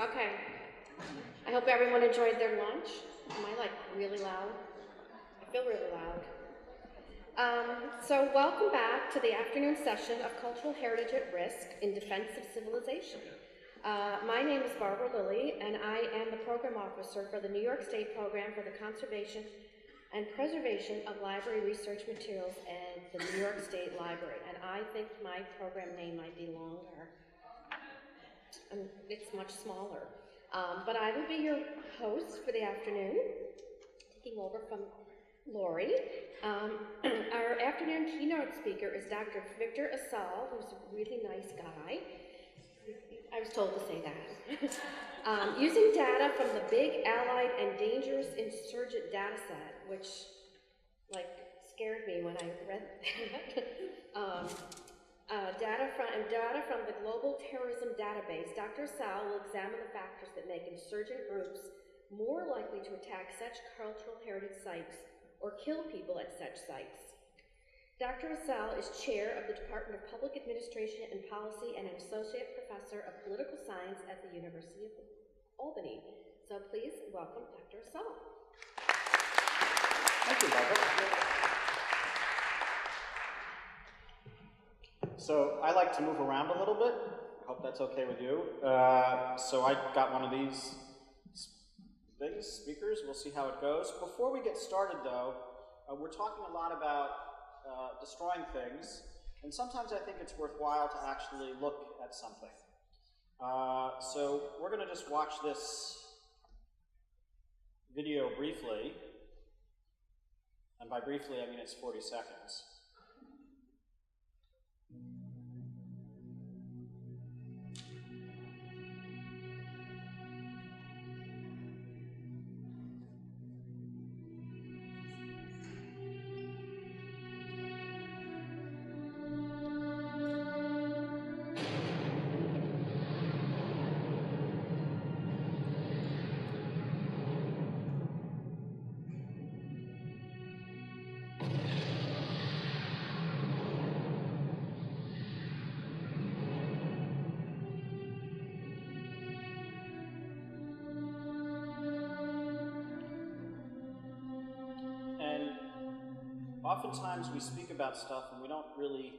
Okay. I hope everyone enjoyed their lunch. Am I like really loud? I feel really loud. So welcome back to the afternoon session of Cultural Heritage at Risk in Defense of Civilization. My name is Barbara Lilly, and I am the Program Officer for the New York State Program for the Conservation and Preservation of Library Research Materials at the New York State Library. And I think my program name might be longer. And it's much smaller. But I will be your host for the afternoon, taking over from Lori. Our afternoon keynote speaker is Dr. Victor Asal, who's a really nice guy. I was told to say that. Using data from the Big Allied and Dangerous Insurgent data set, which scared me when I read that. Data from the Global Terrorism Database, Dr. Asal will examine the factors that make insurgent groups more likely to attack such cultural heritage sites or kill people at such sites. Dr. Asal is chair of the Department of Public Administration and Policy and an associate professor of political science at the University of Albany. So please welcome Dr. Asal. Thank you, Barbara. So I like to move around a little bit. I hope that's okay with you. So I got one of these speakers. We'll see how it goes. Before we get started, though, we're talking a lot about destroying things, and sometimes I think it's worthwhile to actually look at something. So we're going to just watch this video briefly, and by briefly I mean it's 40 seconds. Oftentimes we speak about stuff and we don't really,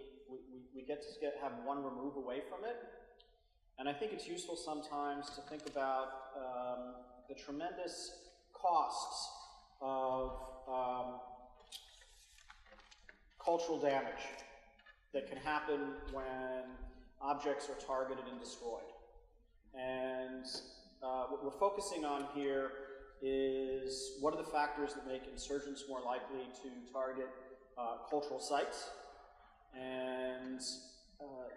we get to have one remove away from it. And I think it's useful sometimes to think about the tremendous costs of cultural damage that can happen when objects are targeted and destroyed. And what we're focusing on here is what are the factors that make insurgents more likely to target cultural sites, and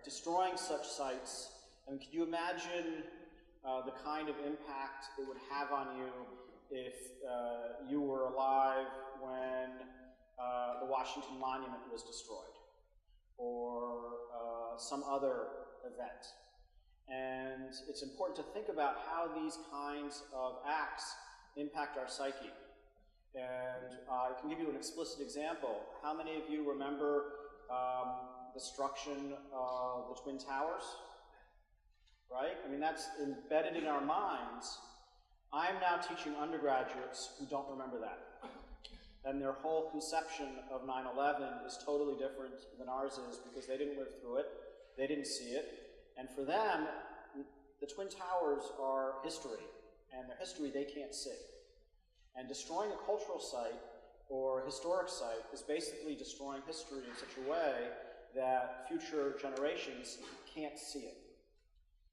destroying such sites. And can you imagine the kind of impact it would have on you if you were alive when the Washington Monument was destroyed, or some other event? And it's important to think about how these kinds of acts impact our psyche. And I can give you an explicit example. How many of you remember the destruction of the Twin Towers? Right? I mean, that's embedded in our minds. I'm now teaching undergraduates who don't remember that. And their whole conception of 9/11 is totally different than ours is, because they didn't live through it, they didn't see it. And for them, the Twin Towers are history, and their history they can't see. And destroying a cultural site or a historic site is basically destroying history in such a way that future generations can't see it.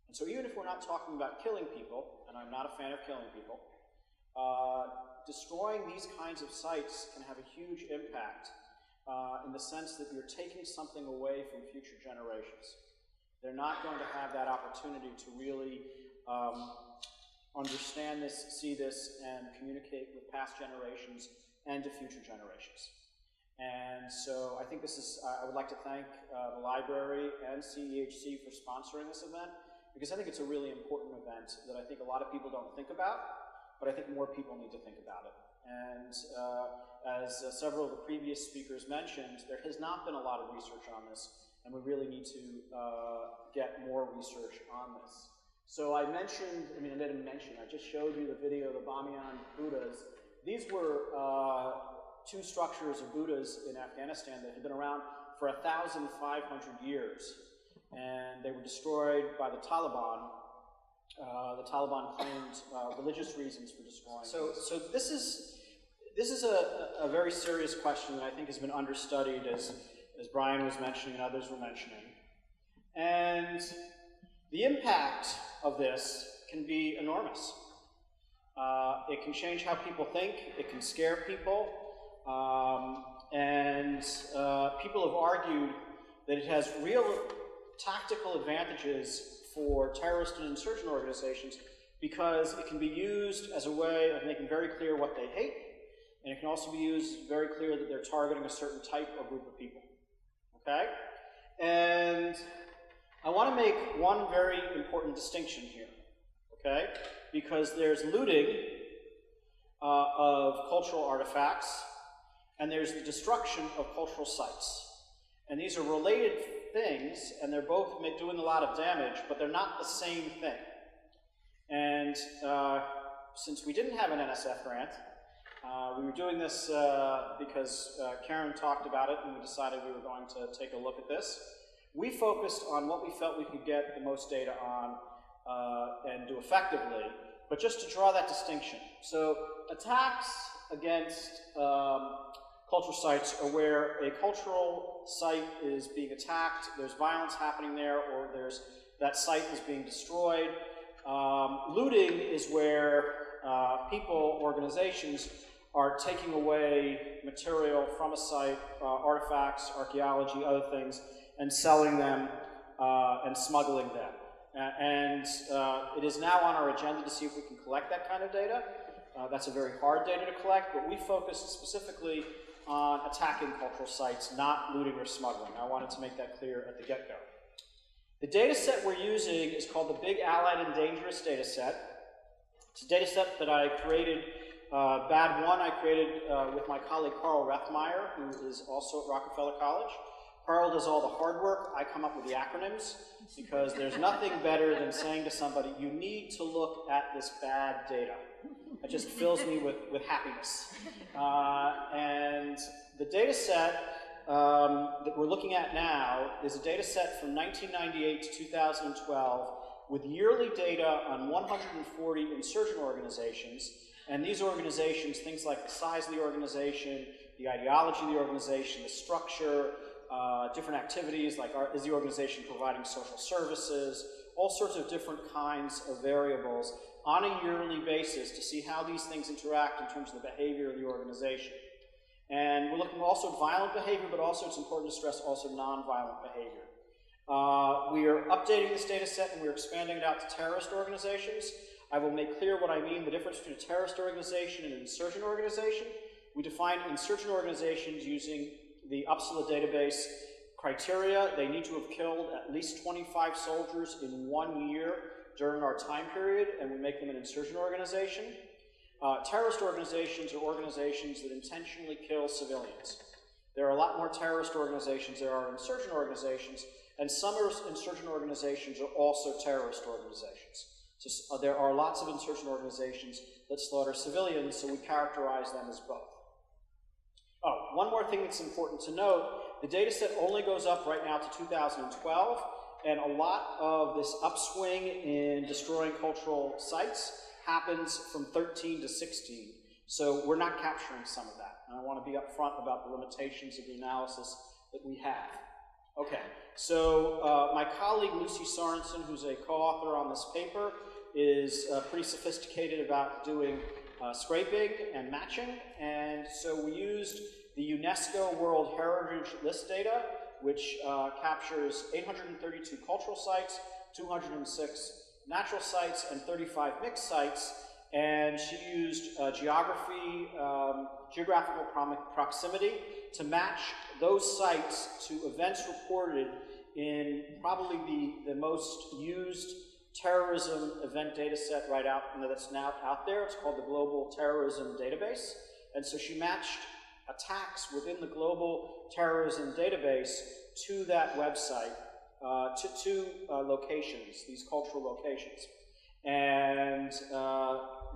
And so even if we're not talking about killing people, and I'm not a fan of killing people, destroying these kinds of sites can have a huge impact in the sense that you're taking something away from future generations. They're not going to have that opportunity to really understand this, see this, and communicate with past generations and to future generations. And so I think this is, I would like to thank the library and CEHC for sponsoring this event, because I think it's a really important event that I think a lot of people don't think about, but I think more people need to think about it. And as several of the previous speakers mentioned, there has not been a lot of research on this, and we really need to get more research on this. So I mentioned, I didn't mention, I just showed you the video of the Bamyan Buddhas. These were two structures of Buddhas in Afghanistan that had been around for 1,500 years. And they were destroyed by the Taliban. The Taliban claimed religious reasons for destroying them. So this is a very serious question that I think has been understudied, as Brian was mentioning and others were mentioning. And the impact of this can be enormous. It can change how people think, it can scare people, and people have argued that it has real tactical advantages for terrorist and insurgent organizations because it can be used as a way of making very clear what they hate, and it can also be used very clear that they're targeting a certain type or group of people. Okay? And I want to make one very important distinction here, okay? Because there's looting of cultural artifacts, and there's the destruction of cultural sites. And these are related things, and they're both doing a lot of damage, but they're not the same thing. And since we didn't have an NSF grant, we were doing this because Karen talked about it, and we decided we were going to take a look at this. We focused on what we felt we could get the most data on and do effectively, but just to draw that distinction. So attacks against cultural sites are where a cultural site is being attacked, there's violence happening there, or that site is being destroyed. Looting is where people, organizations, are taking away material from a site, artifacts, archaeology, other things, and selling them and smuggling them. And it is now on our agenda to see if we can collect that kind of data. That's a very hard data to collect, but we focused specifically on attacking cultural sites, not looting or smuggling. I wanted to make that clear at the get-go. The data set we're using is called the Big Allied and Dangerous data set. It's a data set that I created, BAD1, I created with my colleague Carl Rethmeyer, who is also at Rockefeller College. Carl does all the hard work. I come up with the acronyms, because there's nothing better than saying to somebody, you need to look at this bad data. It just fills me with happiness. And the data set that we're looking at now is a data set from 1998 to 2012 with yearly data on 140 insurgent organizations. And these organizations, things like the size of the organization, the ideology of the organization, the structure, different activities, like is the organization providing social services, all sorts of different kinds of variables on a yearly basis to see how these things interact in terms of the behavior of the organization. And we're looking also at violent behavior, but also it's important to stress also nonviolent behavior. We are updating this data set and we're expanding it out to terrorist organizations. I will make clear what I mean, the difference between a terrorist organization and an insurgent organization. We define insurgent organizations using the Asal database criteria. They need to have killed at least 25 soldiers in 1 year during our time period, and we make them an insurgent organization. Terrorist organizations are organizations that intentionally kill civilians. There are a lot more terrorist organizations than there are insurgent organizations, and some insurgent organizations are also terrorist organizations. So there are lots of insurgent organizations that slaughter civilians, so we characterize them as both. Oh, one more thing that's important to note, the data set only goes up right now to 2012, and a lot of this upswing in destroying cultural sites happens from 13 to 16. So we're not capturing some of that. And I want to be upfront about the limitations of the analysis that we have. Okay, so my colleague Lucy Sorensen, who's a co-author on this paper, is pretty sophisticated about doing scraping and matching, and so we used the UNESCO World Heritage List data, which captures 832 cultural sites, 206 natural sites, and 35 mixed sites, and she used geographical proximity to match those sites to events reported in probably the most used terrorism event data set right out that's now out there. It's called the Global Terrorism Database. And so she matched attacks within the Global Terrorism Database to that website, to two locations, these cultural locations. And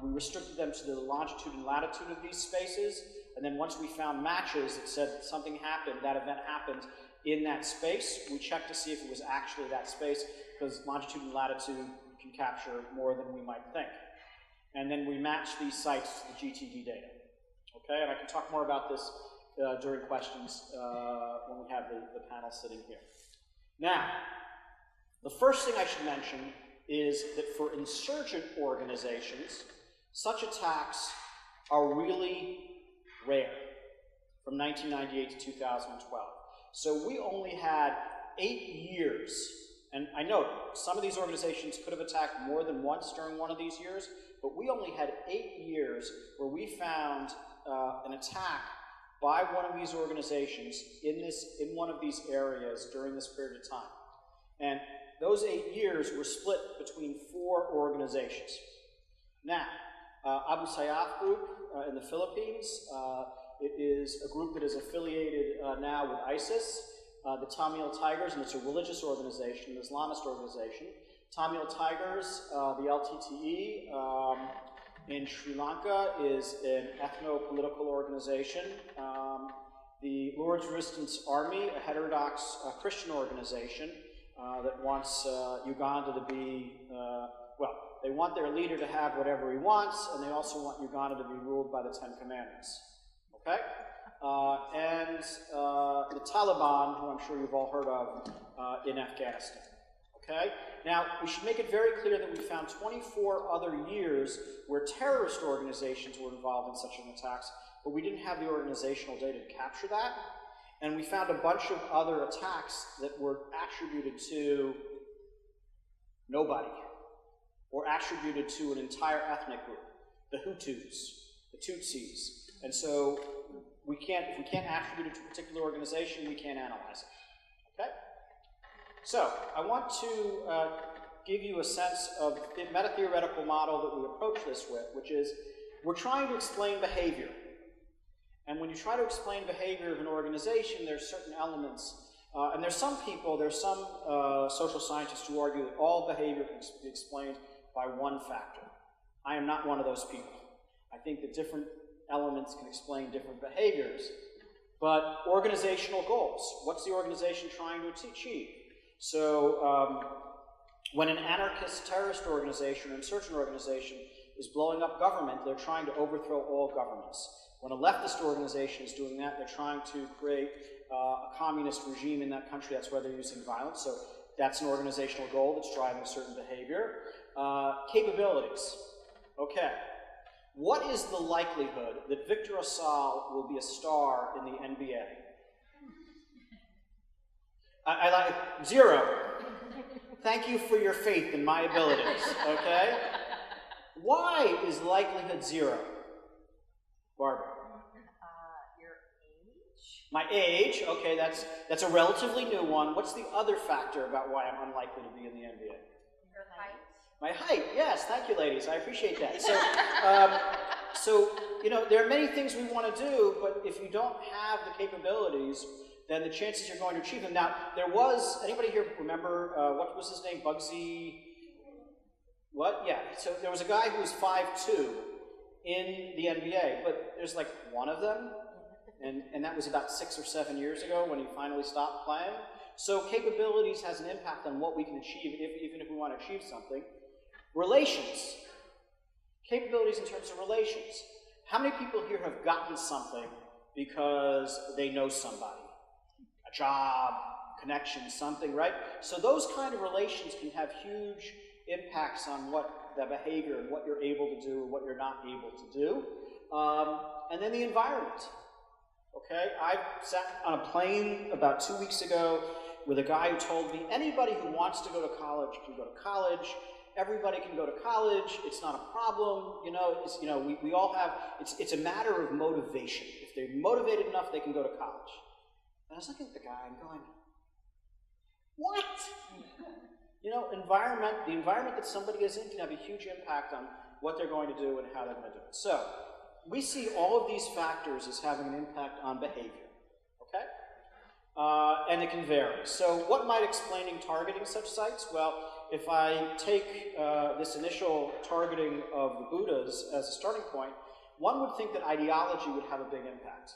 we restricted them to the longitude and latitude of these spaces, and then once we found matches that said something happened, that event happened in that space, we checked to see if it was actually that space, because longitude and latitude can capture more than we might think. And then we matched these sites to the GTD data. Okay, and I can talk more about this during questions when we have the panel sitting here. Now, the first thing I should mention is that for insurgent organizations, such attacks are really rare from 1998 to 2012. So we only had 8 years, and I know some of these organizations could have attacked more than once during one of these years, but we only had 8 years where we found an attack by one of these organizations in one of these areas during this period of time. And those 8 years were split between 4 organizations. Now, Abu Sayyaf Group in the Philippines, it is a group that is affiliated now with ISIS. The Tamil Tigers, and it's a religious organization, an Islamist organization. Tamil Tigers, the LTTE, in Sri Lanka is an ethno-political organization. The Lord's Resistance Army, a heterodox Christian organization that wants Uganda to be, well, they want their leader to have whatever he wants, and they also want Uganda to be ruled by the Ten Commandments. Okay? And the Taliban, who I'm sure you've all heard of, in Afghanistan. Okay? Now, we should make it very clear that we found 24 other years where terrorist organizations were involved in such attacks, but we didn't have the organizational data to capture that. And we found a bunch of other attacks that were attributed to nobody, or attributed to an entire ethnic group, the Hutus, the Tutsis. And so if we can't attribute it to a particular organization, we can't analyze it. Okay? So I want to give you a sense of the meta-theoretical model that we approach this with, which is we're trying to explain behavior. And when you try to explain behavior of an organization, there's certain elements. And there's some people, there's some social scientists who argue that all behavior can be explained by one factor. I am not one of those people. I think that different elements can explain different behaviors. But organizational goals, what's the organization trying to achieve? So when an anarchist terrorist organization or insurgent organization is blowing up government, they're trying to overthrow all governments. When a leftist organization is doing that, they're trying to create a communist regime in that country. That's why they're using violence. So that's an organizational goal that's driving a certain behavior. Capabilities. Okay. What is the likelihood that Victor Asal will be a star in the NBA? I like 0. Thank you for your faith in my abilities, okay? Why is likelihood 0? Barbara? Your age? My age, okay, that's a relatively new one. What's the other factor about why I'm unlikely to be in the NBA? Your height? My height, yes, thank you ladies, I appreciate that. So, so you know, there are many things we want to do, but if you don't have the capabilities, then the chances you're going to achieve them. Now, there was, anybody here remember, what was his name, Bugsy? What? Yeah, so there was a guy who was 5'2" in the NBA, but there's like one of them, and that was about 6 or 7 years ago when he finally stopped playing. So capabilities has an impact on what we can achieve, even if we want to achieve something. Relations. Capabilities in terms of relations. How many people here have gotten something because they know somebody? A job, connection, something, right? So those kind of relations can have huge impacts on what the behavior and what you're able to do and what you're not able to do. And then the environment. Okay, I sat on a plane about 2 weeks ago with a guy who told me anybody who wants to go to college can go to college. Everybody can go to college. It's not a problem. You know, we all have. It's a matter of motivation. If they're motivated enough, they can go to college. And I was looking at the guy and going, what? You know, the environment that somebody is in can have a huge impact on what they're going to do and how they're going to do it. So we see all of these factors as having an impact on behavior. Okay? And it can vary. So what might explaining targeting such sites? Well, if I take this initial targeting of the Buddhas as a starting point, one would think that ideology would have a big impact.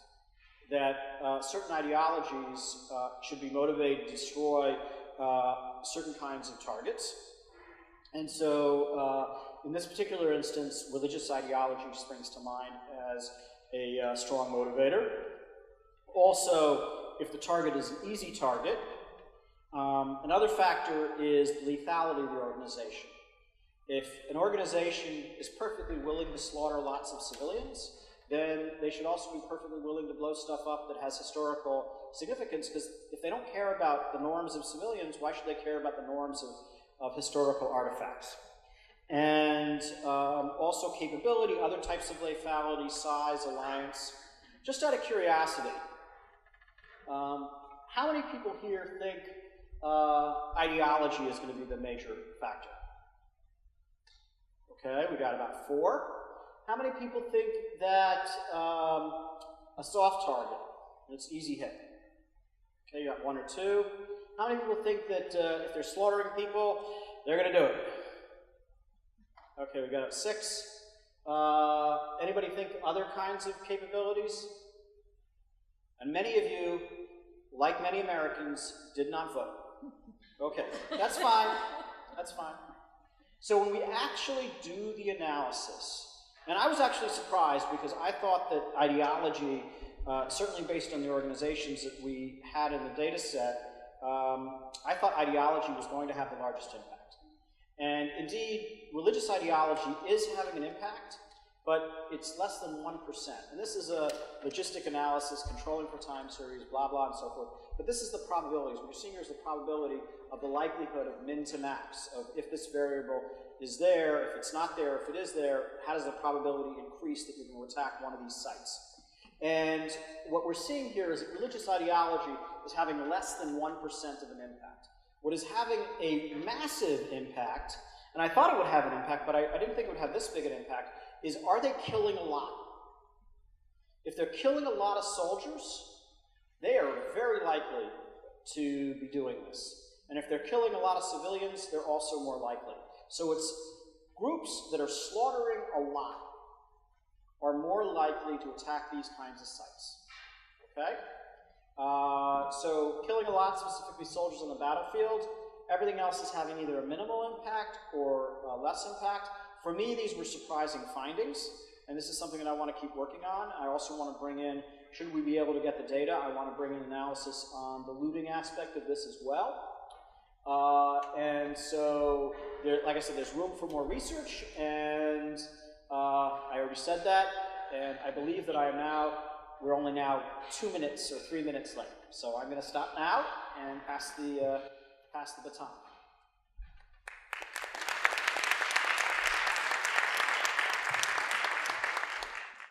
That certain ideologies should be motivated to destroy certain kinds of targets. And so in this particular instance, religious ideology springs to mind as a strong motivator. Also, if the target is an easy target, another factor is the lethality of the organization. If an organization is perfectly willing to slaughter lots of civilians, then they should also be perfectly willing to blow stuff up that has historical significance, because if they don't care about the norms of civilians, why should they care about the norms of historical artifacts? And also capability, other types of lethality, size, alliance. Just out of curiosity, how many people here think ideology is going to be the major factor? Okay, we got about 4. How many people think that a soft target, it's easy hit? Okay, you got 1 or 2. How many people think that if they're slaughtering people, they're going to do it? Okay, we got 6. Anybody think other kinds of capabilities? And many of you, like many Americans, did not vote. Okay, that's fine. That's fine. So when we actually do the analysis, and I was actually surprised because I thought that ideology, certainly based on the organizations that we had in the data set, I thought ideology was going to have the largest impact. And indeed, religious ideology is having an impact, but it's less than 1%. And this is a logistic analysis, controlling for time series, blah, blah, and so forth. But this is the probabilities. What you're seeing here is the probability of the likelihood of min to max, of if this variable is there, if it's not there, if it is there, how does the probability increase that you're going to attack one of these sites? And what we're seeing here is that religious ideology is having less than 1% of an impact. What is having a massive impact, and I thought it would have an impact, but I didn't think it would have this big an impact, is are they killing a lot? If they're killing a lot of soldiers, they are very likely to be doing this. And if they're killing a lot of civilians, they're also more likely. So it's groups that are slaughtering a lot are more likely to attack these kinds of sites. Okay? So killing a lot, specifically soldiers on the battlefield, everything else is having either a minimal impact or less impact. For me, these were surprising findings, and this is something that I want to keep working on. I also want to bring in, should we be able to get the data, I want to bring in analysis on the looting aspect of this as well. And so, like I said, there's room for more research, and I already said that, and I believe that we're only now 2 minutes or 3 minutes late. So I'm going to stop now and pass the baton.